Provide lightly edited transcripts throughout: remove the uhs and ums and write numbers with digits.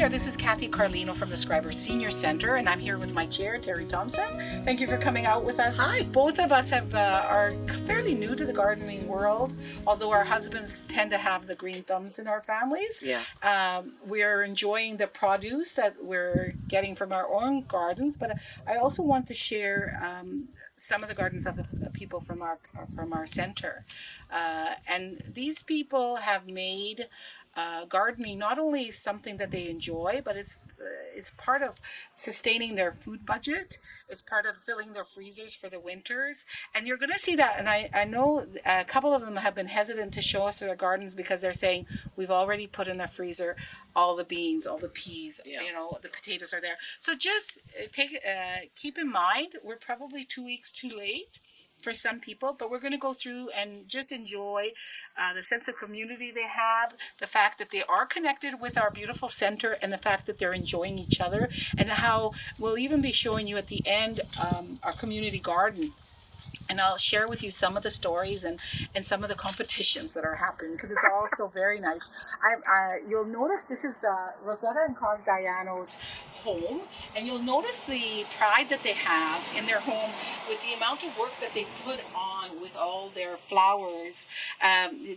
there, this is Kathy Carlino from the Schreiber Senior Center, and I'm here with my chair, Terry Thompson. Thank you for coming out with us. Hi. Both of us are fairly new to the gardening world, although our husbands tend to have the green thumbs in our families. Yeah. We're enjoying the produce that we're getting from our own gardens, but I also want to share some of the gardens of the people from our center, and these people have made gardening not only something that they enjoy, but it's part of sustaining their food budget. It's part of filling their freezers for the winters, and you're going to see that. And I know a couple of them have been hesitant to show us their gardens because they're saying we've already put in the freezer all the beans, all the peas, the potatoes are there. So just keep in mind we're probably 2 weeks too late for some people, but we're going to go through and just enjoy the sense of community they have, the fact that they are connected with our beautiful center, and the fact that they're enjoying each other, and how we'll even be showing you at the end our community garden. And I'll share with you some of the stories and some of the competitions that are happening, because it's all so very nice. You'll notice this is Rosetta and Cos Diano's home, and you'll notice the pride that they have in their home with the amount of work that they put on with all their flowers.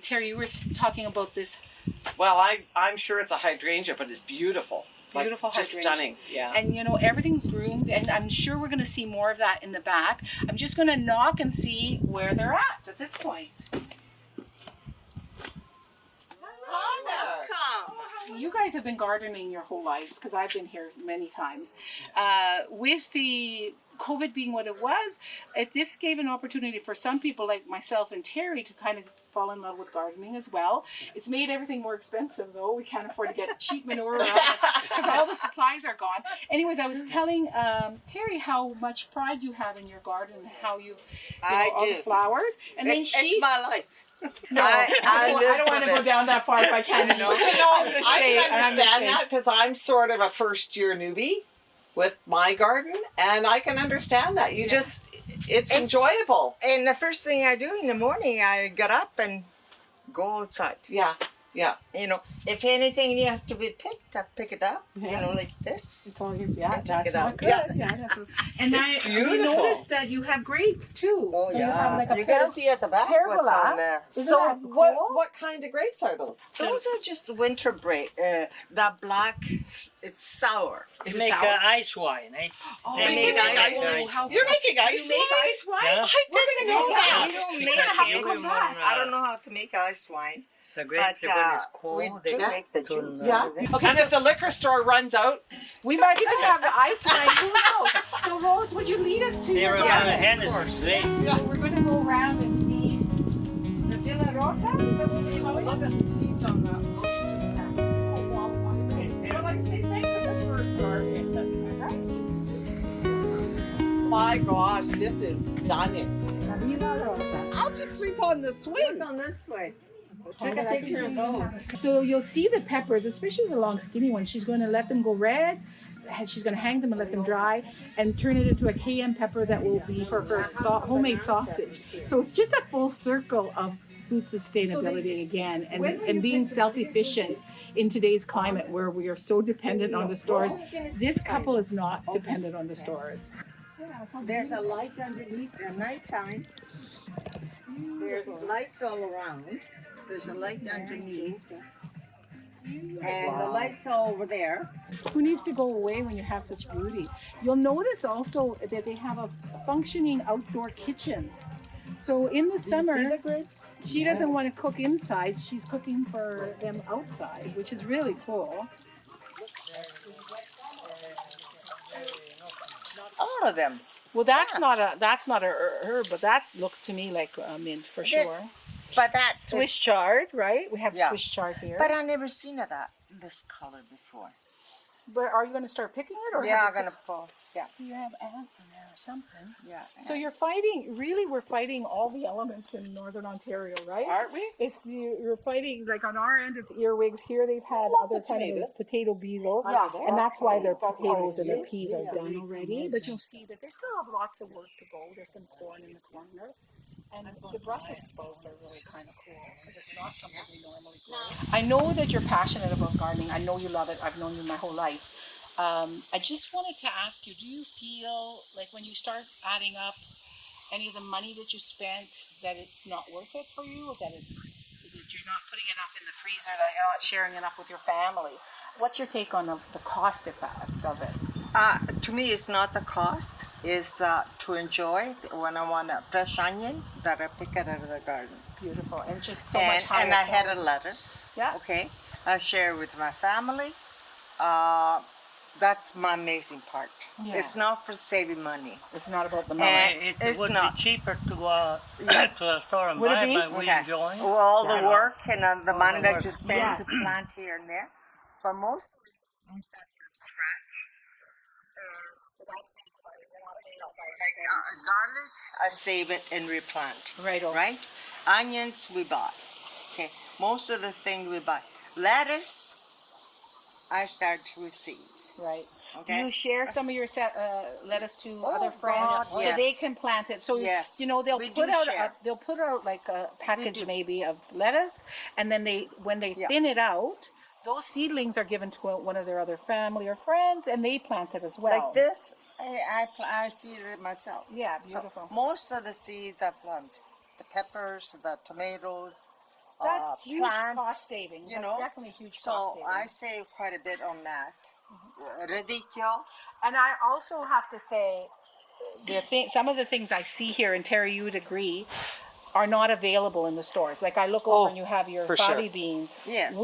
Terry, you were talking about this. Well, I'm sure it's a hydrangea, but it's beautiful. Beautiful just hydrangea. Stunning. Yeah. And everything's groomed, and I'm sure we're going to see more of that in the back. I'm just going to knock and see where they're at this point. Welcome. You guys have been gardening your whole lives, because I've been here many times. With the COVID being what it was, this gave an opportunity for some people like myself and Terry to kind of fall in love with gardening as well. It's made everything more expensive, though. We can't afford to get cheap manure because all the supplies are gone. Anyways, I was telling Terry how much pride you have in your garden, and how you've all the flowers. And then it's my life. No, I don't want to go down that far if I can. I can understand that, because I'm sort of a first-year newbie with my garden, and I can understand that. It's enjoyable. And the first thing I do in the morning, I get up and go outside. Yeah. If anything has to be picked, I pick it up. Like this. It's all his, that's it not out. good. And I noticed that you have grapes too. Oh, so yeah. You have like a You're going to see at the back what's on there. So what kind of grapes are those? Those are just winter break. That black, it's sour. You make ice wine, eh? Oh, They make ice wine. wine. You're making ice wine? Ice wine? Yeah. I didn't know that. We don't make Because it. I don't know how to make ice wine. The grapes But when it's cold, we they do get make the to, juice. Yeah. Okay, And if the liquor store runs out, we might even have the ice wine. Who knows? So Rose, would you lead us to They your were garden? kind of Hennessy. So we're going to go around and see the Villa Rosa. Is that the same? Look at the seeds on the well, I say thank goodness for gardening. My gosh, this is stunning. Villa Rosa. I'll just sleep on the swing. on this way. Take a picture of those. So you'll see the peppers, especially the long skinny ones. She's going to let them go red. She's going to hang them and let them dry and turn it into a cayenne pepper that will be for her homemade sausage. So it's just a full circle of food sustainability again, and being self-efficient in today's climate where we are so dependent on the stores. This couple is not dependent on the stores. There's a light underneath at nighttime. There's lights all around. There's a light underneath. And the lights are over there. Who needs to go away when you have such beauty? You'll notice also that they have a functioning outdoor kitchen. So in the summer, See the grapes? she doesn't want to cook inside. She's cooking for them outside, which is really cool. All of them. Well, that's not a herb, but that looks to me like mint for sure. But that's Swiss chard, right? We have Yeah. Swiss chard here. But I never seen of that this color before. But are you going to start picking it, or Yeah, have I'm gonna pull. Yeah. You have ants in there or something. Yeah. So you're fighting. Really, we're fighting all the elements in northern Ontario, right? Aren't we? You're fighting like on our end. It's earwigs. Here they've had Lots other of kind of tomatoes. potato beetle, Yeah. and that's why their potatoes and their peas are done already. But you'll see that they still have lots of work to go. There's some corn in the corner. And the Brussels sprouts are really kind of cool because it's not something we normally grow. I know that you're passionate about gardening. I know you love it. I've known you my whole life. I just wanted to ask you, do you feel like when you start adding up any of the money that you spent that it's not worth it for you, or that you're not putting enough in the freezer, that you're not sharing enough with your family? What's your take on the cost effect of it? To me, it's not the cost. It's to enjoy. When I want a fresh onion, that I pick it out of the garden. Beautiful, and just so much higher. And I had a quality. lettuce. Yeah. Okay. I share with my family. That's my amazing part. Yeah. It's not for saving money. It's not about the money. And It it's would not. be cheaper to go to the store and Would it buy, be? but we enjoy. All Yeah. the work and the All money the that work. you spend Yeah. to plant here and there. For most of it, we start from scratch. So that saves us. Like garlic, I save it and replant. Right. Right? Onions, we buy. Okay. Most of the things we buy. Lettuce, I start with seeds. Right. Okay. You share some of your lettuce to Oh, other friends, God, so yes. they can plant it. So Yes, you know they'll we put do out share. they'll put out like a package do. maybe of lettuce, and then when they Yeah. thin it out, those seedlings are given to one of their other family or friends, and they plant it as well. Like this, I seed it myself. Yeah, So beautiful. most of the seeds I plant. The peppers, the tomatoes, That's huge plants, cost savings. you That's know. definitely huge So cost savings. I save quite a bit on that. Radicchio. And I also have to say, some of the things I see here, and Terry, you would agree, are not available in the stores. Like I look over and you have your for fava sure. beans. Yes.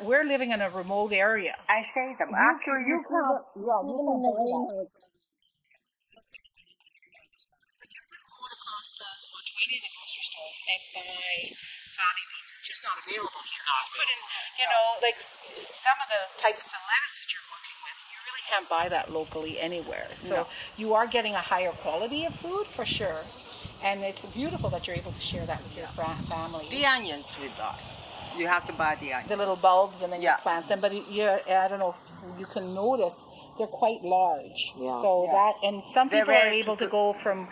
We're living in a remote area. I save them. Actually, you see them in the greenhouse. But you couldn't go to Costco's or to any of the grocery stores and buy fava beans. It's just not available here. Couldn't, like some of the types of lettuce that you're working with, you really can't buy that locally anywhere. So you are getting a higher quality of food for sure. And it's beautiful that you're able to share that with your family. The onions we buy. You have to buy the onions. The little bulbs, and then you Yeah. plant them. But I don't know if you can notice they're quite large. Yeah. So Yeah. and some They're people are very able to go from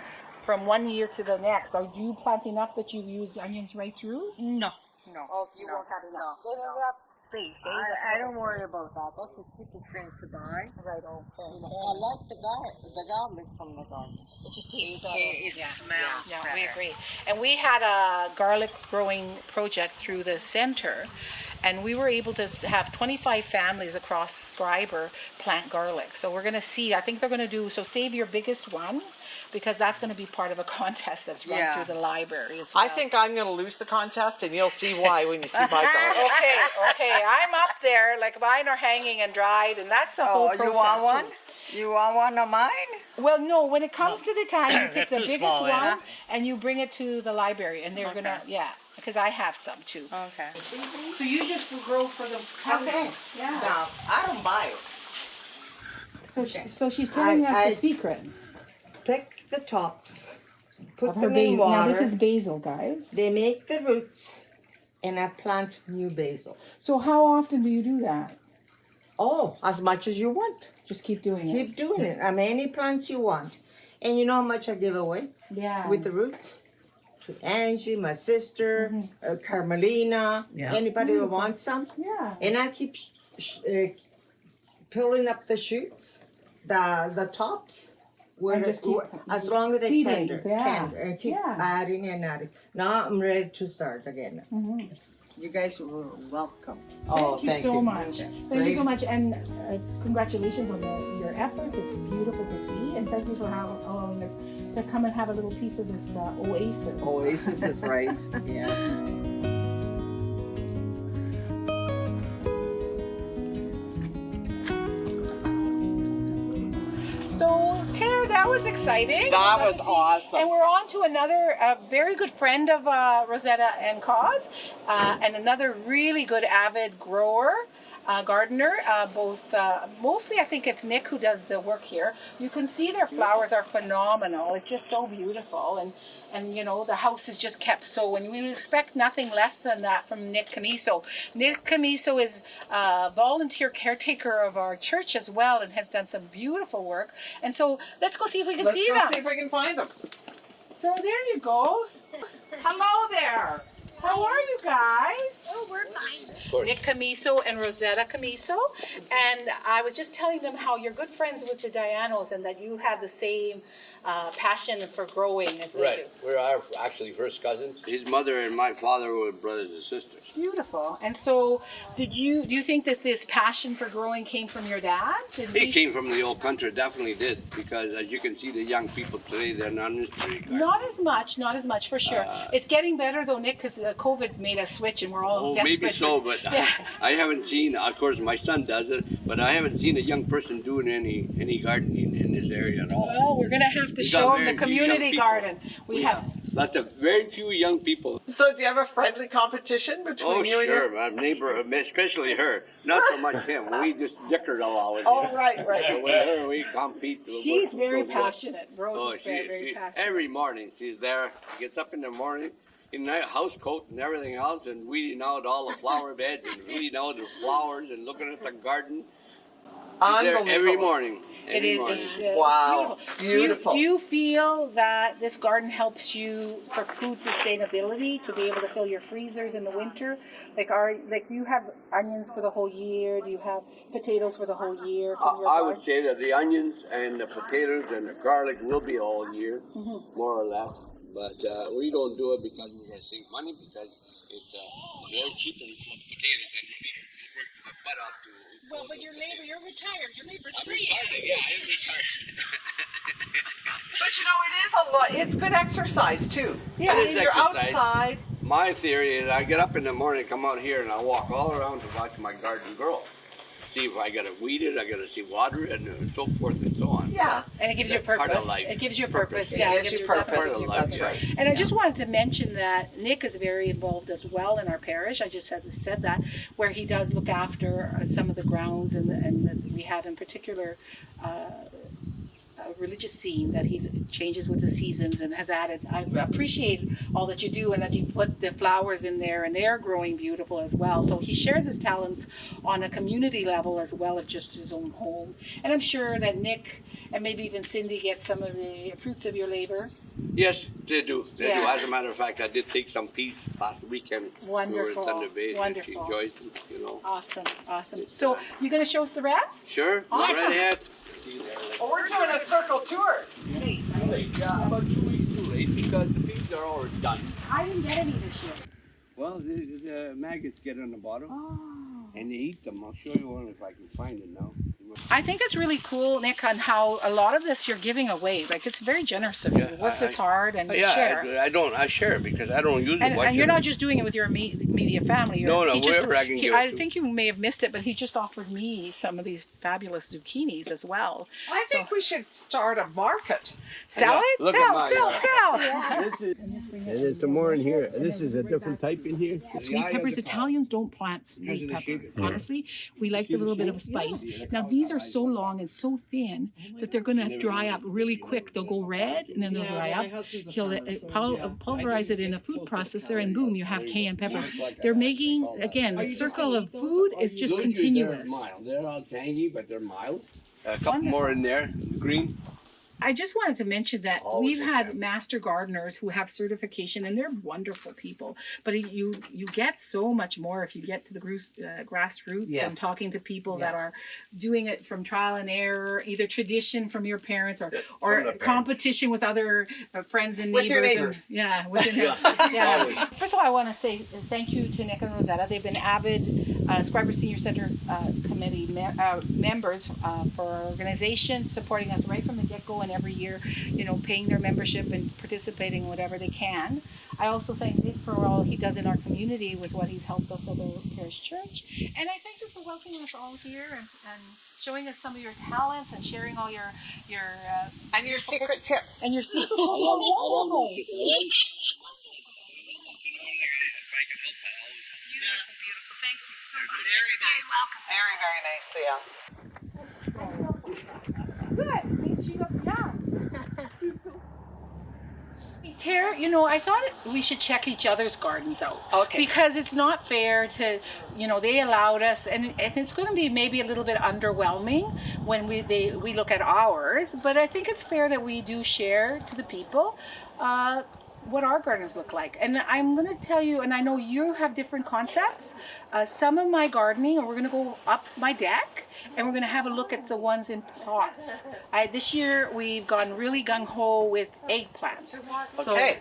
1 year to the next. Are you plant enough that you use onions right through? No. No. Oh, you won't have enough. No. I don't worry about that. That's the cheapest thing to buy. Right, okay. I like the garlic from the garden. It just tastes It smells Yeah, better. we agree. And we had a garlic growing project through the center, and we were able to have 25 families across Schreiber plant garlic. So we're going to see, I think they're going to save your biggest one, because that's going to be part of a contest that's run through the library as well. I think I'm going to lose the contest, and you'll see why when you see my garden. Okay, I'm up there, like mine are hanging and dried, and that's the whole process you want one? too. You want one of mine? Well, no, when it comes to the time, you pick the They're too biggest small, one yeah. and you bring it to the library, and they're gonna, because I have some too. Okay. So you just grow for the Okay. Yeah. Now, I don't buy it. So she's telling us I- the secret Pick the tops, put of her them in basil. water. Now this is basil, guys. They make the roots, and I plant new basil. So how often do you do that? Oh, as much as you want. Just keep doing it. Keep doing it. I mean, any plants you want. And you know how much I give away Yeah. with the roots? To Angie, my sister, Carmelina, anybody who wants some. Yeah. And I keep pulling up the shoots, the tops. And just keep As long as they're seedlings, tender, and keep Yeah. adding and adding. Now I'm ready to start again. Mhm. You guys were welcome. Thank you so much. Okay. Thank you so much, and congratulations on your efforts. It's beautiful to see, and thank you for allowing us to come and have a little piece of this oasis. Oasis is right. Yes. So, Tara, that was exciting. That Got was to see- awesome. And we're on to another very good friend of Rosetta and Cause, and another really good avid grower. gardener. Mostly I think it's Nick who does the work here. You can see their flowers are phenomenal. It's just so beautiful, and you know the house is just kept so. And we would expect nothing less than that from Nick Camiso. Nick Camiso is a volunteer caretaker of our church as well, and has done some beautiful work. And so let's go see if we can see them. Let's go see if we can find them. So there you go. Hello there. How are you guys? Oh, we're fine. Nick Camiso and Rosetta Camiso. And I was just telling them how you're good friends with the Dianos and that you have the same passion for growing as they Right. do. We're actually first cousins. His mother and my father were brothers and sisters. Beautiful. And so do you think that this passion for growing came from your dad? He came from the old country, definitely did, because as you can see, the young people today, they're not in the street. Not as much for sure. It's getting better though, Nick, because COVID made us switch and we're all desperate. Maybe so, but Yeah. I haven't seen, of course my son does it, but I haven't seen a young person doing any gardening in this area at all. Well, we're going to have to We got show them the very few young community people. garden. We have. Lots of very few young people. So do you have a friendly competition between Oh, you and your... sure, my neighbor, especially her. Not so much him. We just dickered a lot with Oh, him. right. With her, we compete. She's very Go- passionate. Rose Oh, is very passionate. every morning she's there. She gets up in the morning in that house coat and everything else and weeding out all the flower beds and weeding out the flowers and looking at the garden. She's there every morning. It Every is. morning. It's Wow, beautiful. beautiful. Do you feel that this garden helps you for food sustainability to be able to fill your freezers in the winter? Do you have onions for the whole year? Do you have potatoes for the whole year? From your I garden? would say that the onions and the potatoes and the garlic will be all year, more or less. But we don't do it because we're going to save money because it's very cheap and potatoes and we work my butt off to. Well, but your neighbor, you're retired. Your neighbor's I'm free. retired, yeah, I'm retired. But you know, it is a lot. It's good exercise too. Yeah, I it mean, is you're exercise. outside. My theory is I get up in the morning, come out here, and I walk all around to watch my garden grow. See if I got to weed it, I got to see water it, and so forth and so on. Yeah. And it gives you a That's part of purpose. life. It gives you a Purpose. purpose. Yeah, It gives you purpose. Part of life, That's yeah. right. And I just wanted to mention that Nick is very involved as well in our parish. I just said that, where he does look after some of the grounds and we have in particular a religious scene that he changes with the seasons and has added. I appreciate all that you do and that you put the flowers in there and they're growing beautiful as well. So he shares his talents on a community level as well as just his own home. And I'm sure that Nick and maybe even Cindy get some of the fruits of your labor. Yes, they do. They do. Yeah. As a matter of fact, I did take some peas last weekend. Wonderful. We were in Thunder Bay. And Wonderful. she enjoyed them, you know. Awesome. So you going to show us the rats? Sure. Go Awesome. right ahead. Well, we're doing a circle tour. Yeah, about 2 weeks too late because the peas are already done. I didn't get any this year. Well, the maggots get on the bottom Oh. and they eat them. I'll show you one if I can find it now. I think it's really cool, Nick, on how a lot of this you're giving away. Like, it's very generous of you to work this hard and share. I share it because I don't use it. And you're not just doing it with your immediate family. No, whoever I can give it I to. think you may have missed it, but he just offered me some of these fabulous zucchinis as well. I think we should start a market. Sell it? Look at mine. Sell. And there's some more in here. This is a different type in here. Sweet peppers, Italians don't plant sweet peppers. Honestly, we like the little bit of spice. Now these are so long and so thin that they're going to dry up really quick. They'll go red and then they'll dry up. He'll pulverize it in a food processor and boom, you have cayenne pepper. They're making, again, the circle of food is just continuous. They're all tangy, but they're mild. A couple more in there, green. I just wanted to mention that Oh, we've yes, had ma'am. master gardeners who have certification, and they're wonderful people. But you get so much more if you get to the grassroots Yes. and talking to people that are doing it from trial and error, either tradition from your parents or parents. competition with other friends and With your neighbors. neighbors. Yeah, with your neighbors. Yeah. First of all, I want to say thank you to Nick and Rosetta. They've been avid Schreiber Senior Center committee members for our organization, supporting us right from the get-go and every year, paying their membership and participating in whatever they can. I also thank Nick for all he does in our community with what he's helped us at the Parish Church. And I thank you for welcoming us all here and showing us some of your talents and sharing all your And your secret tips. and your secrets. Beautiful. Thank you so Very nice. Very, very nice. Yeah. Good. She looks young. Tara, you know, I thought we should check each other's gardens out. Okay. Because it's not fair to, you know, they allowed us, and it's going to be maybe a little bit underwhelming when we look at ours, but I think it's fair that we do share to the people what our gardens look like. And I'm going to tell you, and I know you have different concepts. Some of my gardening, and we're going to go up my deck, and we're going to have a look at the ones in pots. This year we've gone really gung-ho with eggplant. So Okay.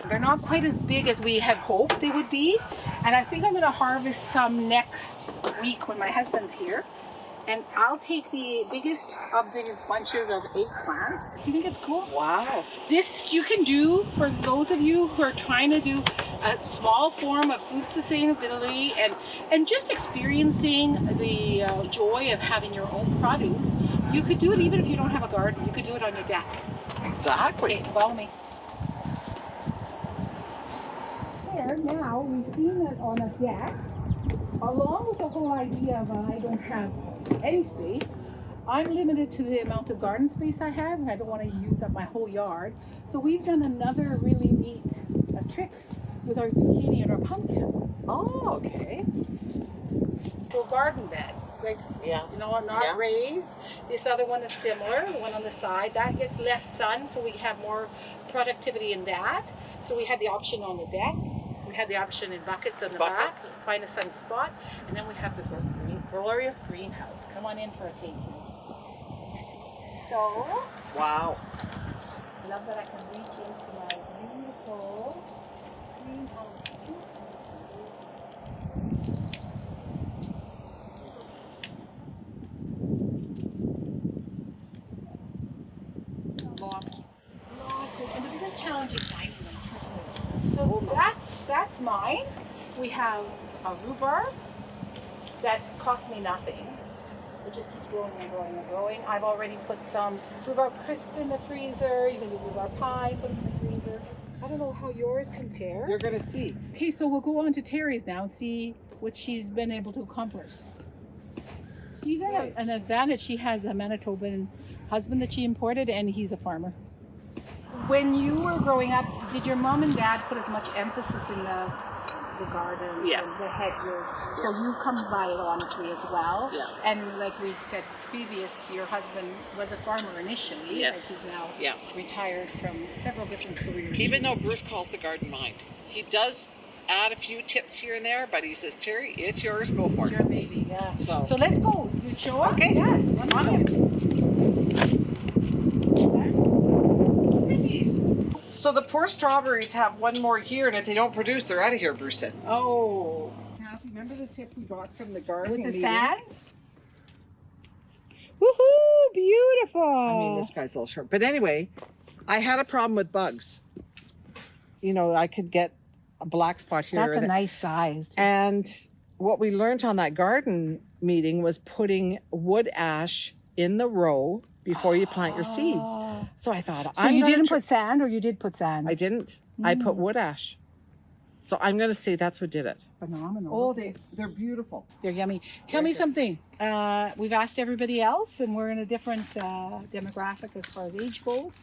they're not quite as big as we had hoped they would be. And I think I'm going to harvest some next week when my husband's here. And I'll take the biggest of these bunches of eggplants. Do you think it's cool? Wow. This you can do for those of you who are trying to do a small form of food sustainability and just experiencing the joy of having your own produce. You could do it even if you don't have a garden. You could do it on your deck. Exactly. Okay, follow me. Here, now we've seen it on a deck, along with the whole idea of I don't have any space. I'm limited to the amount of garden space I have. I don't want to use up my whole yard. So we've done another really neat trick with our zucchini and our pumpkin. Oh, okay. So a garden bed, like, Yeah. you know, not Yeah. raised. This other one is similar, the one on the side. That gets less sun, so we have more productivity in that. So we had the option on the deck. We had the option in buckets on the Buckets. back, find a sunny spot. And then we have the glorious greenhouse. Come on in for a take. So, Wow. I love that I can reach into my beautiful greenhouse. Lost. And the biggest challenge is finding them. So that's mine. We have a rhubarb that cost me nothing. It just keeps growing and growing and growing. I've already put some rhubarb crisp in the freezer. You can do rhubarb pie, put it in the freezer. I don't know how yours compare. You're gonna see. Okay, so we'll go on to Terry's now and see what she's been able to accomplish. She's at an advantage. She has a Manitoban husband that she imported, and he's a farmer. When you were growing up, did your mom and dad put as much emphasis in the garden and the hedges? So you come by it honestly as well. Yeah. And like we said previous, your husband was a farmer initially. Yes. But he's now Yeah. retired from several different careers. Even though Bruce calls the garden mine, he does add a few tips here and there, but he says, Terry, it's yours, go for It's it. your baby, yeah. So let's go. You show us? Okay. Yes. One minute. So the poor strawberries have one more year, and if they don't produce, they're out of here, Bruce said. Oh. Kathy, remember the tip we got from the garden With the meeting? sand? Woohoo! Beautiful. I mean, this guy's a little short. But anyway, I had a problem with bugs. You know, I could get a black spot here. That's a nice size. And what we learned on that garden meeting was putting wood ash in the row before you plant your seeds. So I thought, So you didn't put sand, or you did put sand? I didn't. I put wood ash. So I'm going to say that's what did it. Phenomenal. Oh, they're beautiful. They're yummy. Tell me something. We've asked everybody else, and we're in a different demographic as far as age goes.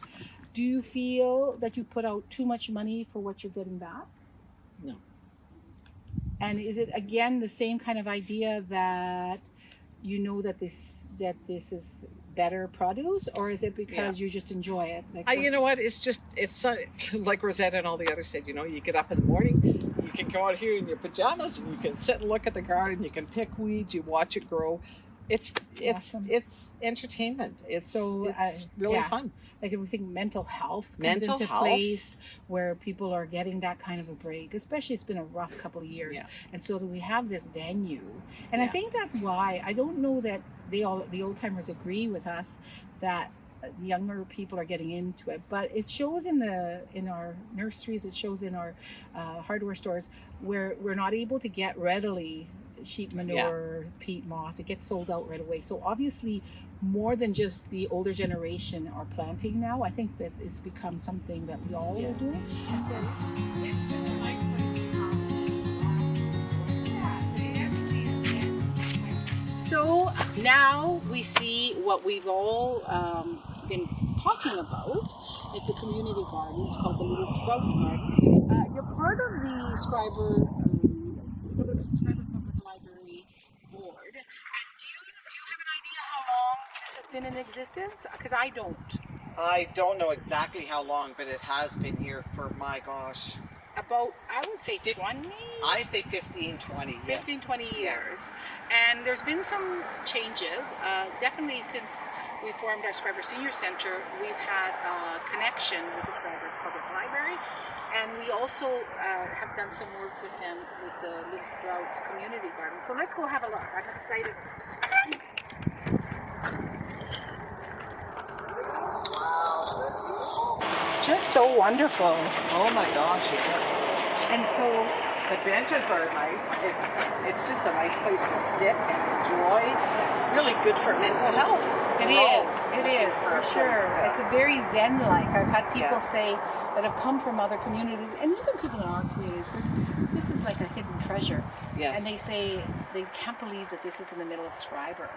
Do you feel that you put out too much money for what you're getting back? No. And is it again the same kind of idea that you know that this is better produce, or is it because you just enjoy it? Like, You know what? It's like Rosetta and all the others said. You know, you get up in the morning, you can go out here in your pajamas, and you can sit and look at the garden. You can pick weeds, you watch it grow. It's Awesome. it's entertainment. It's really yeah. fun. Like if we think mental health comes Mental into health. place where people are getting that kind of a break, especially it's been a rough couple of years. Yeah. And so we have this venue. And I Yeah. think that's why, I don't know that the old timers agree with us that younger people are getting into it, but it shows in our nurseries, it shows in our hardware stores where we're not able to get readily sheep manure, peat moss. It gets sold out right away. So obviously more than just the older generation are planting now. I think that it's become something that we all are doing. It's just a nice place to come. So now we see what we've all been talking about. It's a community garden. It's called the Little Sprouts Garden. You're part of the Schreiber Public Library Board. And do you have an idea how long this has been in existence? Because I don't. I don't know exactly how long, but it has been here for, my gosh, About, I would say 20? I say 15, 20. 15, Yes. 20 years. Yes. And there's been some changes. Definitely since we formed our Schreiber Senior Center, we've had a connection with the Schreiber Public Library. And we also have done some work with them with the Little Sprouts Community Garden. So let's go have a look. I'm excited. Just so wonderful. Oh my gosh, And so the benches are nice. It's just a nice place to sit and enjoy. Really good for mental health. It is, for sure. It's a very zen-like. I've had people say that have come from other communities, and even people in our communities, because this is like a hidden treasure. Yes. And they say they can't believe that this is in the middle of Schreiber.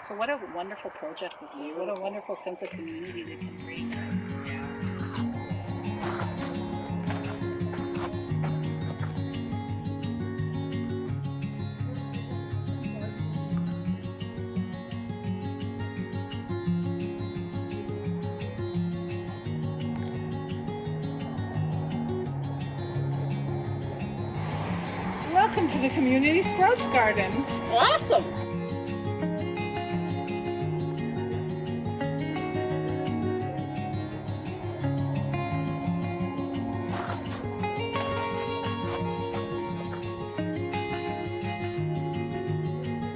So what a wonderful project this is. What a wonderful sense of community they can bring. Welcome to the Community Sprouts Garden. Awesome.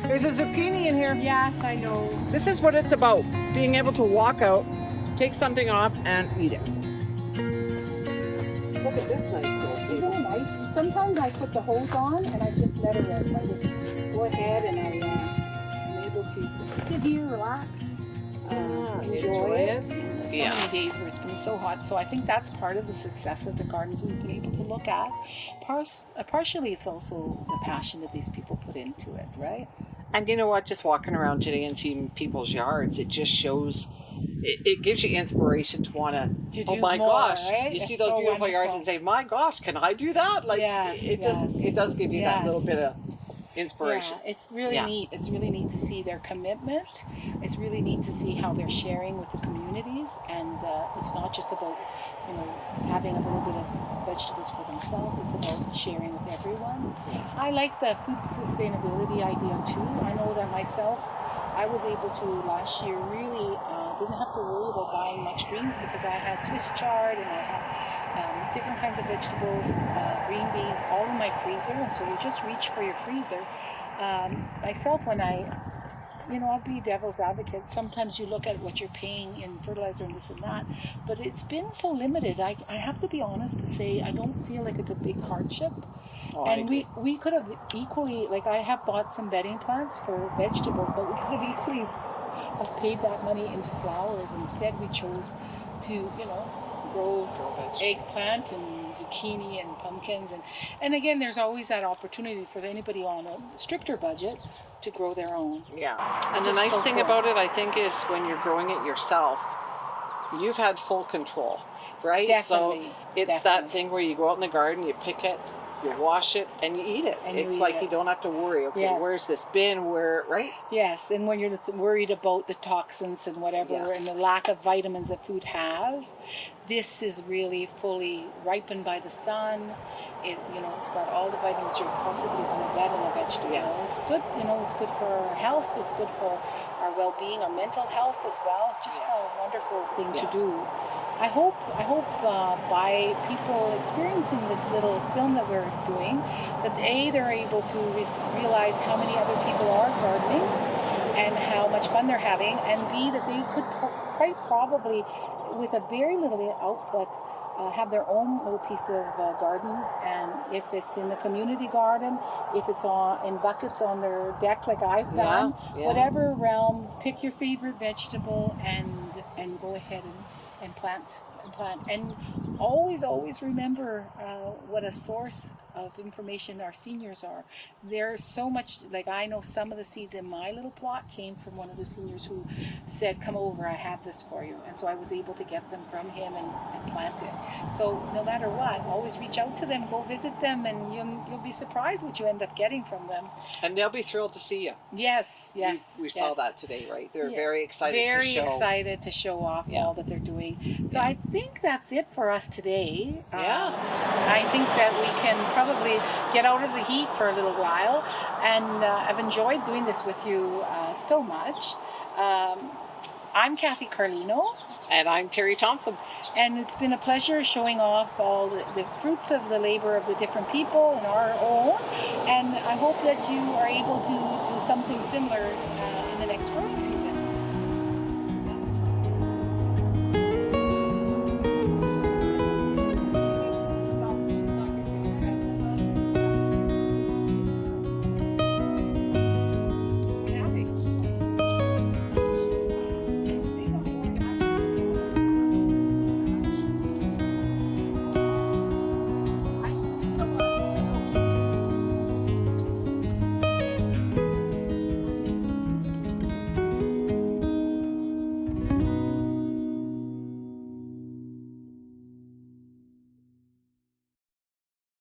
There's a zucchini in here. Yes, I know. This is what it's about. Being able to walk out, take something off, and eat it. Look at this nice little Isn't table. it nice? Sometimes I put the hose on and I just let it rip. I just go ahead and I'm able to sit here, relax, enjoy it. So many days where it's been so hot. So I think that's part of the success of the gardens we've been able to look at. Partially, it's also the passion that these people put into it, right? And you know what? Just walking around today and seeing people's yards, it just shows. It gives you inspiration to want to. To Oh do my more, gosh! right? You see It's those so beautiful yards wonderful. and say, "My gosh, can I do that?" Like Yes, it does give you that little yes. bit of inspiration. Yeah, it's really neat. It's really neat to see their commitment. It's really neat to see how they're sharing with the communities, and it's not just about having a little bit of vegetables for themselves. It's about sharing with everyone. I like the food sustainability idea too. I know that myself. I was able to last year really didn't have to worry about buying much greens because I had Swiss chard and I had different kinds of vegetables, green beans, all in my freezer. And so you just reach for your freezer. Myself, when I'll be devil's advocate. Sometimes you look at what you're paying in fertilizer and this and that, but it's been so limited. I have to be honest and say I don't feel like it's a big hardship. And we could have equally, like I have bought some bedding plants for vegetables, but we could have equally have paid that money into flowers. Instead, we chose to, grow eggplant and zucchini and pumpkins. And again, there's always that opportunity for anybody on a stricter budget to grow their own. Yeah. And the Just nice so thing cool. about it, I think, is when you're growing it yourself, you've had full control, right? Definitely, So it's that thing where you go out in the garden, you pick it, you wash it, and you eat it. And you it's eat like it. you don't have to worry, okay, Yes. where's this bin, right? Yes, and when you're worried about the toxins and whatever, Yeah. and the lack of vitamins that food have, this is really fully ripened by the sun. It's got all the vitamins you're possibly going to get in a vegetable. Yeah. It's good, it's good for our health. It's good for our well-being, our mental health as well. It's just Yes. a wonderful thing to Yeah. do. I hope by people experiencing this little film that we're doing, that they're able to realize how many other people are gardening and how much fun they're having, and B, that they could quite probably, with a very little output, have their own little piece of garden. And if it's in the community garden, if it's in buckets on their deck like I've done, Yeah. whatever realm, pick your favorite vegetable and go ahead and plant plant. And always remember what a source of information our seniors are. There's so much, like I know some of the seeds in my little plot came from one of the seniors who said, come over, I have this for you. And so I was able to get them from him and plant it. So no matter what, always reach out to them, go visit them, and you'll be surprised what you end up getting from them. And they'll be thrilled to see you. Yes. We saw that today, right? They're Yeah. very excited Very to show. excited to show off all that they're doing. So I think that's it for us today. Yeah. I think that we can probably get out of the heat for a little while, and I've enjoyed doing this with you so much. I'm Kathy Carlino. And I'm Terry Thompson. And it's been a pleasure showing off all the fruits of the labor of the different people and our own. And I hope that you are able to do something similar in the next growing season.